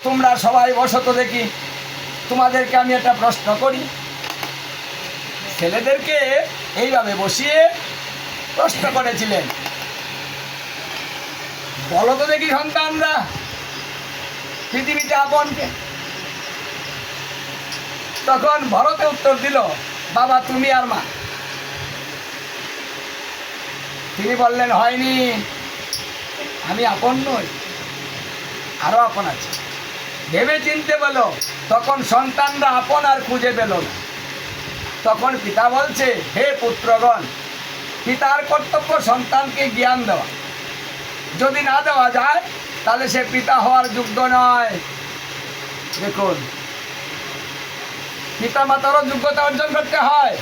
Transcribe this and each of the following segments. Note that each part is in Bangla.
তোমরা সবাই বসো তো দেখি, তোমাদেরকে আমি একটা প্রশ্ন করি। ছেলেদেরকে এইভাবে বসিয়ে প্রশ্ন করেছিলেন, বলো তো দেখি সন্তানরা পৃথিবীতে আপনকে। তখন ভরতে উত্তর দিল, বাবা তুমি আর মা। তিনি বললেন, হয়নি, আমি আপন নই, আরো আপন আছে, ভেবে চিনতে বলো। তখন সন্তানরা আপন আর খুঁজে পেল না। তখন পিতা বলছে, হে পুত্রগণ, পিতার কর্তব্য সন্তানকে জ্ঞান দেওয়া। যদি না দেওয়া যায় তাহলে সে পিতা হওয়ার যোগ্য নয়। দেখুন, পিতা মাতারও যোগ্যতা অর্জন করতে হয়।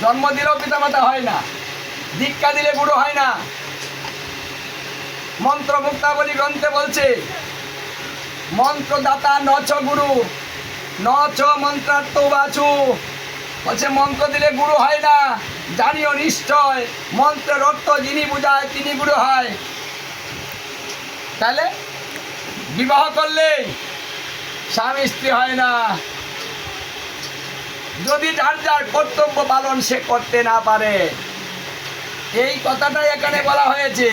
জন্ম দিলেও পিতা মাতা হয় না, দীক্ষা দিলে বুড়ো হয় না। মন্ত্র মুক্তাবলী গ্রন্থে বলছে, মন্ত্রদাতা নচ গুরু নচ মন্ত্রার্থ বাচু। বলছে মন্ত্র দিলে গুরু হয় না, জানিও নিশ্চয় মন্ত্রের অর্থ যিনি বুঝায় তিনি গুরু হয়। তাহলে বিবাহ করলে স্বামী স্ত্রী হয় না, যদি যার যার কর্তব্য পালন সে করতে না পারে। এই কথাটাই এখানে বলা হয়েছে,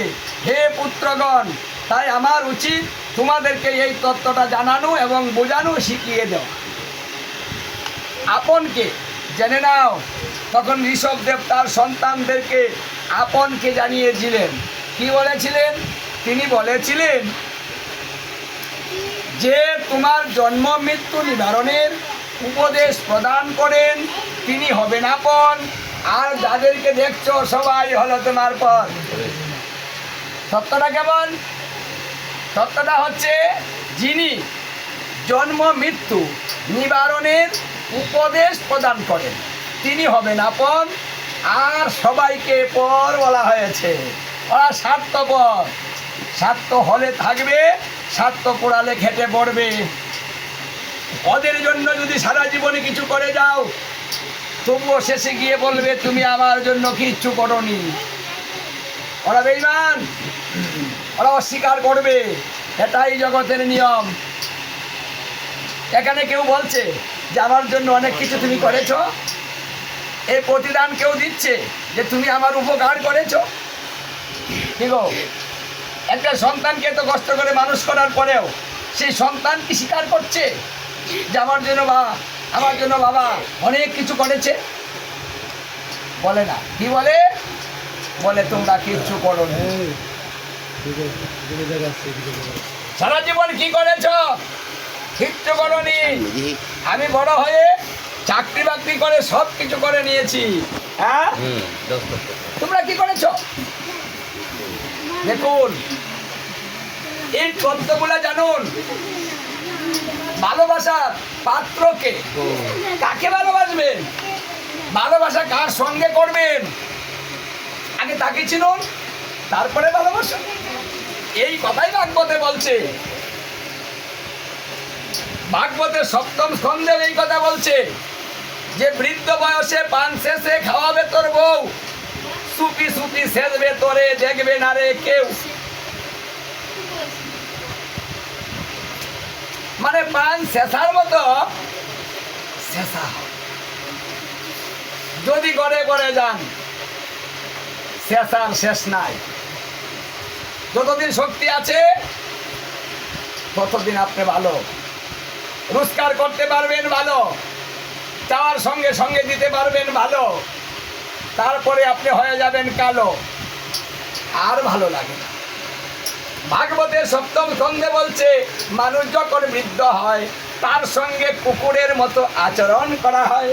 হে পুত্রগণ, তাই আমার উচিত তোমাদেরকে এই তত্ত্বটা জানানো এবং বোঝানো, শিখিয়ে দেওয়া। আপনকে জেনে নাও। তখন ঋষভদেব তার সন্তানদেরকে আপনকে জানিয়েছিলেন। কি বলেছিলেন? তিনি বলেছিলেন যে তোমার জন্ম মৃত্যু নিবারণের উপদেশ প্রদান করেন তিনি হবেন আপন, আর যাদেরকে দেখছো সবাই হলো তোমার পর। সত্যটা কেমন? সত্যটা হচ্ছে, যিনি জন্ম মৃত্যু নিবারণের উপদেশ প্রদান করেন তিনি হবেন আপন, আর সবাইকে পর বলা হয়েছে। ওরা স্বার্থপর, স্বার্থ হলে থাকবে, স্বার্থ পোড়ালে খেটে পড়বে। ওদের জন্য যদি সারা জীবনে কিছু করে যাও, তবুও শেষে গিয়ে বলবে তুমি আমার জন্য কিচ্ছু করোনি। ওরা বেঈমান, ওরা অস্বীকার করবে। এটাই জগতের নিয়ম। এখানে কেউ বলছে যে আমার জন্য অনেক কিছু তুমি করেছো, এই প্রতিদান কেউ দিচ্ছে যে তুমি আমার উপকার করেছো। কি গো, একটা সন্তানকে এত কষ্ট করে মানুষ করার পরেও সেই সন্তান কি স্বীকার করছে যে আমার জন্য বাবা অনেক কিছু করেছে? বলে না। কি বলে? বলে তোমরা কিচ্ছু করো না। সারা জীবন কি করেছ? কিচ্ছু করোনি। আমি বড় হয়ে চাকরি বাকরি করে সব কিছু করে নিয়েছি। হ্যাঁ, তোমরা কি করেছ? দেখুন, এই তত্ত্বগুলো জানুন। ভালোবাসার পাত্রকে, কাকে ভালোবাসবেন, ভালোবাসা কার সঙ্গে করবেন, আগে তাকে চিনুন, তারপরে ভালোবাসুন। এই কথাই ভাগবতে বলছে। ভাগবতের 7ম স্কন্ধে এই কথা বলছে যে বৃদ্ধ বয়সে পান শেষে খাওয়াবে তোর বউ, সুপি সুপি সেজবে তোরে, দেখবে না রে কেউ। মানে পান শেষার মতো শেষা। যদি ঘরে ঘরে যান, শেষার শেষ নাই। যতদিন শক্তি আছে ততদিন আপনি ভালো রোজগার করতে পারবেন, ভালো চাওয়ার সঙ্গে সঙ্গে দিতে পারবেন, ভালো। তারপরে আপনি হয়ে যাবেন কালো, আর ভালো লাগে না। ভাগবতের 7ম স্কন্ধে বলছে মানুষ যখন বৃদ্ধ হয় তার সঙ্গে কুকুরের মতো আচরণ করা হয়,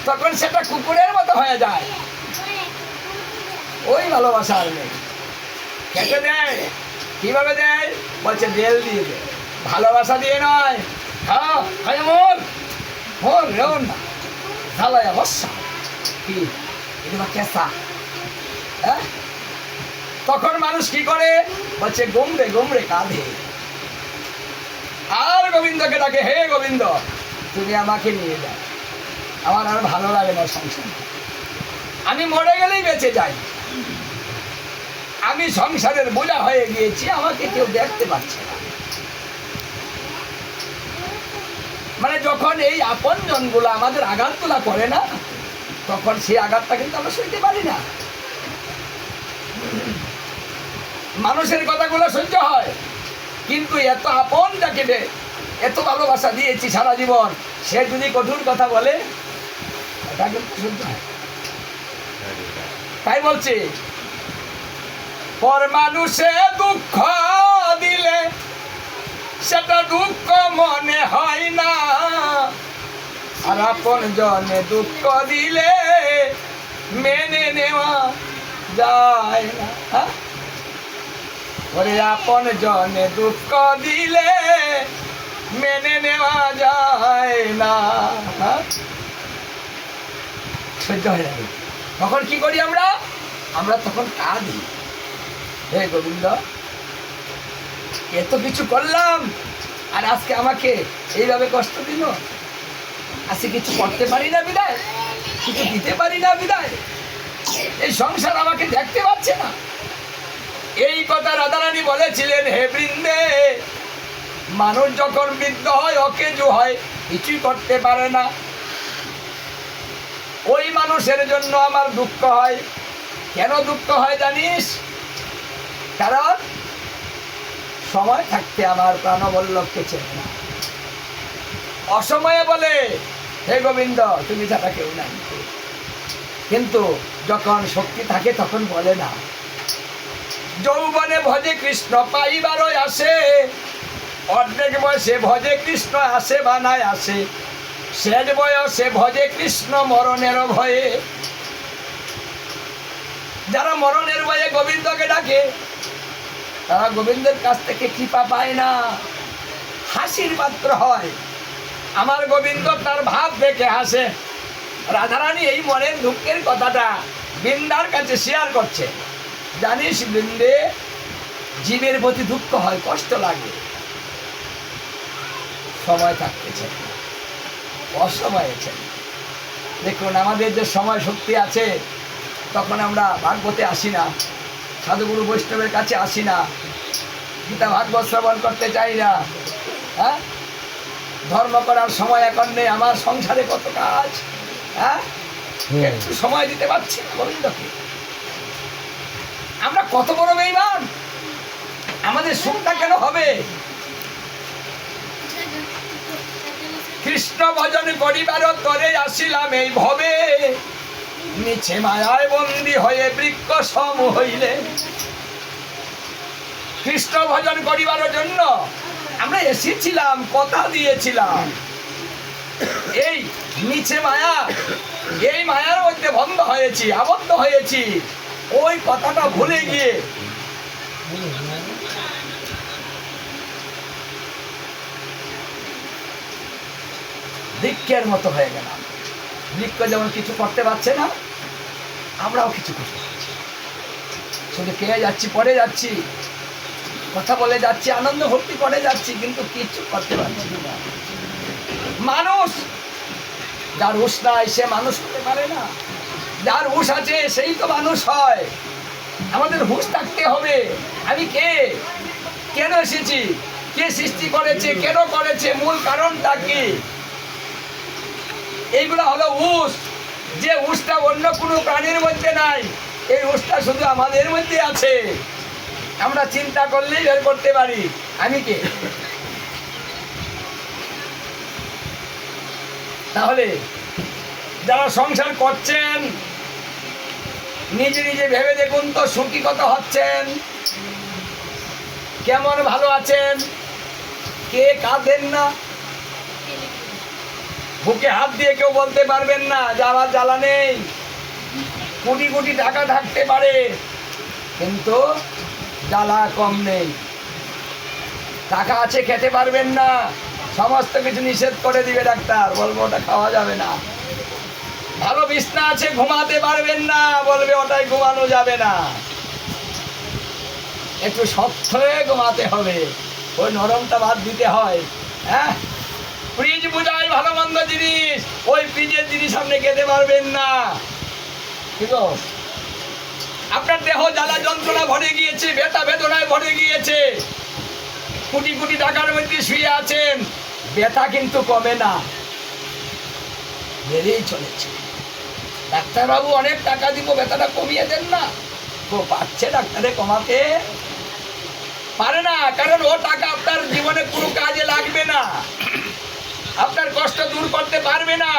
তখন সেটা কুকুরের মতো হয়ে যায়। ওই ভালোবাসা আর নেই। কেটে দেয়। কিভাবে দেয়? বলছে জেল দিয়ে দেয়, ভালোবাসা দিয়ে নয়। খাও মন মন রেউন না ঝালায় বসা কি এটা কেসা। হ্যাঁ, তখন মানুষ কি করে? বলছে গোমরে গোমরে কাঁধে। আর গোবিন্দকে ডাকে, হে গোবিন্দ তুমি আমাকে নিয়ে যাও, আমার আর ভালো লাগে না সংসার, আমি মরে গেলেই বেঁচে যাই, আমি সংসারের বোঝা হয়ে গিয়েছি, আমাকে কেউ দেখতে পাচ্ছে না। মানে যখন এই আপন জনগুলো আমাদের আঘাতগুলা করে না, তখন সেই আঘাতটা কিন্তু আমরা সইতে পারি না। মানুষের কথাগুলো সহ্য হয়, কিন্তু এত আপন যাকে এত ভালোবাসা দিয়েছি সারা জীবন, সে যদি কঠোর কথা বলে, এটা কিন্তু সহ্য হয়। তাই বলছি, পর মানুষে দুঃখ দিলে সেটা দুঃখ মনে হয় না, আর আপন জনে দুঃখ দিলে মেনে নেওয়া যায় না। হ্যাঁ, ওরে আপন জনে দুঃখ দিলে মেনে নেওয়া যায় না। হ্যাঁ, সহ্য হয় না। তখন কি করি আমরা? আমরা তখন কাঁদি, হে গোবিন্দ, এত কিছু করলাম আর আজকে আমাকে এইভাবে কষ্ট দিল, আজকে কিছু করতে পারি না বিদায়, কিছু দিতে পারি না বিদায়, এই সংসার আমাকে দেখতে পাচ্ছে না। এই কথা রাধারানী বলেছিলেন, হে বৃন্দে, মানুষ যখন বৃদ্ধ হয়, অকেজো হয়, কিছুই করতে পারে না, ওই মানুষের জন্য আমার দুঃখ হয়। কেন দুঃখ হয় জানিস? কারণ সময় থাকতে আমার প্রাণবল্লভকে চেনে না, অসময়ে বলে, হে গোবিন্দ, তুমি ছাড়া কেউ নাই। কিন্তু যখন শক্তি থাকে তখন বলে না। যৌবনে ভজে কৃষ্ণ পাইবারই আসে, অর্ধেক বয়সে ভজে কৃষ্ণ আসে বানায় আসে, শেষ বয়সে ভজে কৃষ্ণ মরণের ভয়ে। যারা মরণের ভয়ে গোবিন্দকে ডাকে, তারা গোবিন্দের কাছ থেকে কৃপা পায় না, হাসির পাত্র হয়। আমার গোবিন্দ তার ভাব দেখে হাসে। রাধারানী এই মনের দুঃখের কথাটা বৃন্দার কাছে শেয়ার করছে। জানিস বৃন্দে, জীবের প্রতি দুঃখ হয়, কষ্ট লাগে, সময় থাকতেছে, অসময়ে। দেখুন, আমাদের যে সময় শক্তি আছে, তখন আমরা ভাগবতে আসি না, সাধুগুরু বৈষ্ণবের কাছে আসি না, গীতা ভাগবত শ্রবণ করতে চাই না। হ্যাঁ, ধর্ম করার সময় এখন নেই, আমার সংসারে কত কাজ। হ্যাঁ, একটু সময় দিতে পারছি না গোবিন্দকে। আমরা কত বড় বেঈমান, আমাদের সুখটা কেন হবে? কৃষ্ণ ভজন করিবার তরে আসিলাম এই ভবে, নিচে মায়ায় বন্দী হয়ে বৃক্ষ সম হইলে। কৃষ্ণ ভজন করিবার জন্য আমরা এসেছিলাম, কথা দিয়েছিলাম। এই নিচে মায়া, এই মায়ার মধ্যে বন্ধ হয়েছি, আবদ্ধ হয়েছি। ওই কথাটা ভুলে গিয়ে বৃক্ষের মতো হয়ে গেলাম। বৃক্ষ যেমন কিছু করতে পারছে না, আমরাও কিছু করতে পারছি, শুধু খেয়ে যাচ্ছি, পড়ে যাচ্ছি, কথা বলে যাচ্ছি, আনন্দ ভক্তি করে যাচ্ছি, কিন্তু কিছু করতে পারছি না। মানুষ যার হুঁশ নাই, সে মানুষ হতে পারে না। যার হুঁশ আছে সেই তো মানুষ হয়। আমাদের হুঁশ থাকতে হবে। আমি কে, কেন এসেছি, কে সৃষ্টি করেছে, কেন করেছে, মূল কারণটা কি, এইগুলো হলো হুঁশ। যে হুঁশটা অন্য কোনো প্রাণীর মধ্যে নাই, এই হুঁশটা শুধু আমাদের মধ্যে আছে। আমরা চিন্তা করলেই বের করতে পারি আমি কে। তাহলে যারা সংসার করছেন, নিজে নিজে ভেবে দেখুন তো, সুখী কত হচ্ছেন, কেমন ভালো আছেন, কে কাঁদেন না, বুকে হাত দিয়ে কেউ বলতে পারবেন না যে আমার জ্বালা নেই। কোটি কোটি টাকা থাকতে পারে, কিন্তু জ্বালা কম নেই। টাকা আছে, খেতে পারবেন না, সমস্ত কিছু নিষেধ করে দিবে ডাক্তার, বলবো ওটা খাওয়া যাবে না। ভালো বিছনা আছে, ঘুমাতে পারবেন না, বলবে ওটাই ঘুমানো যাবে না। একটু শক্ত হয়ে ঘুমাতে হবে, ওই নরমটা বাদ দিতে হয়। হ্যাঁ, ফ্রিজ বুঝাই ভালো মন্দ জিনিস, ওই ফ্রিজের জিনিস আপনি খেতে পারবেন না। ঠিক আছে, আপনার দেহ জ্বালা যন্ত্রণা ভরে গিয়েছে, ব্যথা বেদনায় ভরে গিয়েছে, কোটি কোটি টাকার মধ্যে শুয়ে আছেন, ব্যথা কিন্তু কমে না, বেড়েই চলেছে। ডাক্তারবাবু অনেক টাকা দিব, ব্যথাটা কমিয়ে দেন না, তো পাচ্ছে ডাক্তারে কমাতে পারে না, কারণ ও টাকা আপনার জীবনে কোনো কাজে লাগবে না, আপনার কষ্ট দূর করতে পারবে না।